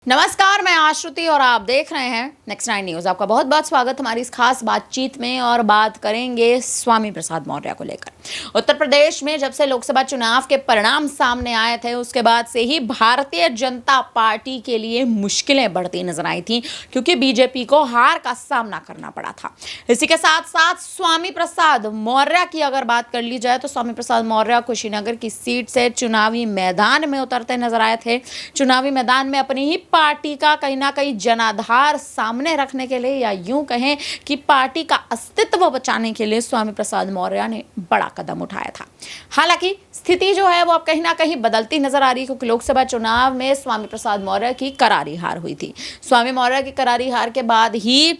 नमस्कार, मैं आश्रुति और आप देख रहे हैं नेक्स्ट 9 न्यूज। आपका बहुत बहुत स्वागत हमारी इस खास बातचीत में। और बात करेंगे स्वामी प्रसाद मौर्य को लेकर। उत्तर प्रदेश में जब से लोकसभा चुनाव के परिणाम सामने आए थे, उसके बाद से ही भारतीय जनता पार्टी के लिए मुश्किलें बढ़ती नजर आई थी, क्योंकि बीजेपी को हार का सामना करना पड़ा था। इसी के साथ साथ स्वामी प्रसाद मौर्य की अगर बात कर ली जाए तो स्वामी प्रसाद मौर्य कुशीनगर की सीट से चुनावी मैदान में उतरते नजर आए थे। चुनावी मैदान में अपनी ही पार्टी का कहीं ना कहीं जनाधार सामने रखने के लिए, या यूं कहें कि पार्टी का अस्तित्व बचाने के लिए स्वामी प्रसाद मौर्य ने बड़ा कदम उठाया था। हालांकि स्थिति जो है वो अब कहीं ना कहीं बदलती नजर आ रही है, क्योंकि लोकसभा चुनाव में स्वामी प्रसाद मौर्य की करारी हार हुई थी। स्वामी मौर्य की करारी हार के बाद ही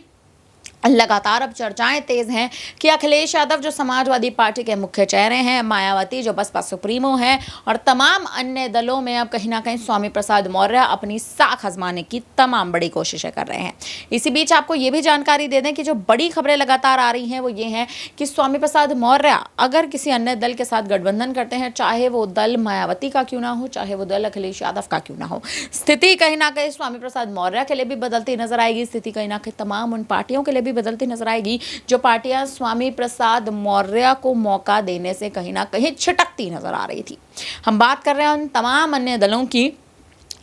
लगातार अब चर्चाएं तेज हैं कि अखिलेश यादव जो समाजवादी पार्टी के मुख्य चेहरे हैं, मायावती जो बसपा सुप्रीमो है, और तमाम अन्य दलों में अब कहीं ना कहीं स्वामी प्रसाद मौर्य अपनी साख आजमाने की तमाम बड़ी कोशिशें कर रहे हैं। इसी बीच आपको ये भी जानकारी दे दें कि जो बड़ी खबरें लगातार आ रही हैं वो ये हैं कि स्वामी प्रसाद मौर्य अगर किसी अन्य दल के साथ गठबंधन करते हैं, चाहे वो दल मायावती का क्यों ना हो, चाहे वो दल अखिलेश यादव का क्यों ना हो, स्थिति कहीं ना कहीं स्वामी प्रसाद मौर्य के लिए भी बदलती नजर आएगी। स्थिति कहीं ना कहीं तमाम उन पार्टियों के लिए बदलती नजर आएगी जो पार्टियां स्वामी प्रसाद मौर्य को मौका देने से कहीं ना कहीं छिटकती नजर आ रही थी। हम बात कर रहे हैं उन तमाम अन्य दलों की,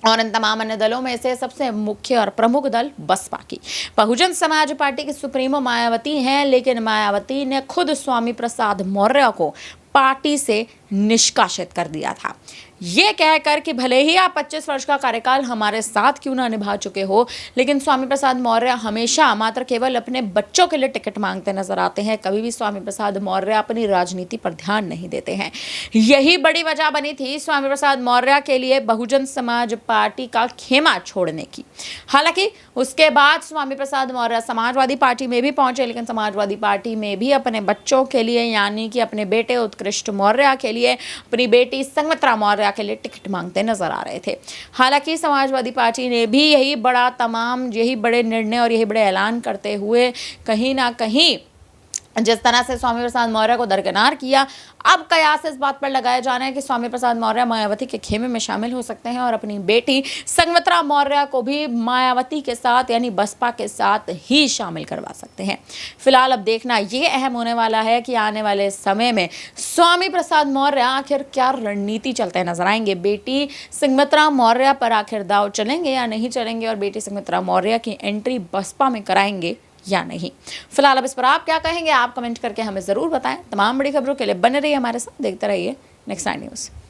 और इन तमाम अन्य दलों में से सबसे मुख्य और प्रमुख दल बसपा की। बहुजन समाज पार्टी की सुप्रीमो मायावती हैं, लेकिन मायावती ने खुद स्वामी प्रसाद मौर्य को पार्टी से निष्कासित कर दिया था, ये कहकर कि भले ही आप 25 वर्ष का कार्यकाल हमारे साथ क्यों ना निभा चुके हो, लेकिन स्वामी प्रसाद मौर्य हमेशा मात्र केवल अपने बच्चों के लिए टिकट मांगते नजर आते हैं। कभी भी स्वामी प्रसाद मौर्य अपनी राजनीति पर ध्यान नहीं देते हैं। यही बड़ी वजह बनी थी स्वामी प्रसाद मौर्य के लिए बहुजन समाज पार्टी का खेमा छोड़ने की। हालांकि उसके बाद स्वामी प्रसाद मौर्य समाजवादी पार्टी में भी पहुंचे, लेकिन समाजवादी पार्टी में भी अपने बच्चों के लिए, यानी कि अपने बेटे उत्कृष्ट मौर्य के लिए, अपनी बेटी संघमित्रा मौर्य के लिए टिकट मांगते नजर आ रहे थे। हालांकि समाजवादी पार्टी ने भी यही बड़े निर्णय और यही बड़े ऐलान करते हुए कहीं ना कहीं जिस तरह से स्वामी प्रसाद मौर्य को दरकिनार किया, अब कयास इस बात पर लगाया जा रहा है कि स्वामी प्रसाद मौर्य मायावती के खेमे में शामिल हो सकते हैं और अपनी बेटी संघमित्रा मौर्य को भी मायावती के साथ, यानी बसपा के साथ ही शामिल करवा सकते हैं। फिलहाल अब देखना ये अहम होने वाला है कि आने वाले समय में स्वामी प्रसाद मौर्य आखिर क्या रणनीति चलते नजर आएंगे। बेटी संघमित्रा मौर्य पर आखिर दाव चलेंगे या नहीं चलेंगे, और बेटी संघमित्रा मौर्य की एंट्री बसपा में कराएंगे या नहीं। फिलहाल अब इस पर आप क्या कहेंगे, आप कमेंट करके हमें जरूर बताएं। तमाम बड़ी खबरों के लिए बने रहिए हमारे साथ, देखते रहिए नेक्स्ट 9 न्यूज।